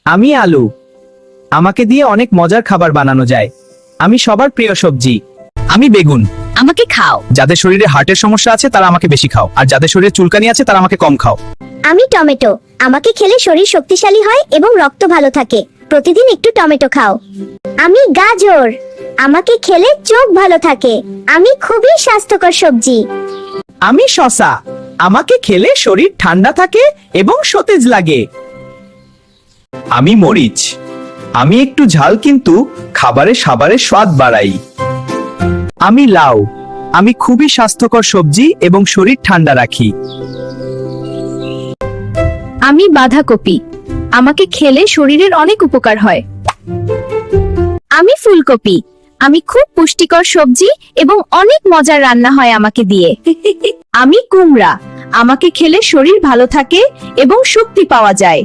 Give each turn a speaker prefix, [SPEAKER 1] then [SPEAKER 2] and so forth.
[SPEAKER 1] আমি আলু। আমাকে দিয়ে অনেক মজার খাবার বানানো যায়। আমি সবার প্রিয় সবজি। আমি বেগুন।
[SPEAKER 2] আমাকে খাও।
[SPEAKER 1] যাদের শরীরে হার্টের সমস্যা আছে তারা আমাকে বেশি খাও, আর যাদের শরীরে চুলকানি আছে তারা আমাকে কম খাও।
[SPEAKER 3] আমি টমেটো। আমাকে খেলে শরীর শক্তিশালী হয় এবং রক্ত ভালো থাকে। প্রতিদিন একটু টমেটো খাও। আমি গাজর। আমাকে খেলে চোখ ভালো থাকে। আমি খুবই স্বাস্থ্যকর সবজি।
[SPEAKER 1] আমি শসা। আমাকে খেলে শরীর ঠান্ডা থাকে এবং সতেজ লাগে। আমি মরিচ। আমি একটু ঝাল কিন্তু খাবারে সাবারের স্বাদ বাড়াই। আমি লাউ। আমি খুবই স্বাস্থ্যকর সবজি এবং শরীর ঠান্ডা রাখি।
[SPEAKER 2] আমি বাঁধাকপি। আমাকে খেলে শরীরের অনেক উপকার হয়। আমি ফুলকপি। আমি খুব পুষ্টিকর সবজি এবং অনেক মজার রান্না হয় আমাকে দিয়ে। আমি কুমড়া। আমাকে খেলে শরীর ভালো থাকে এবং শক্তি পাওয়া যায়।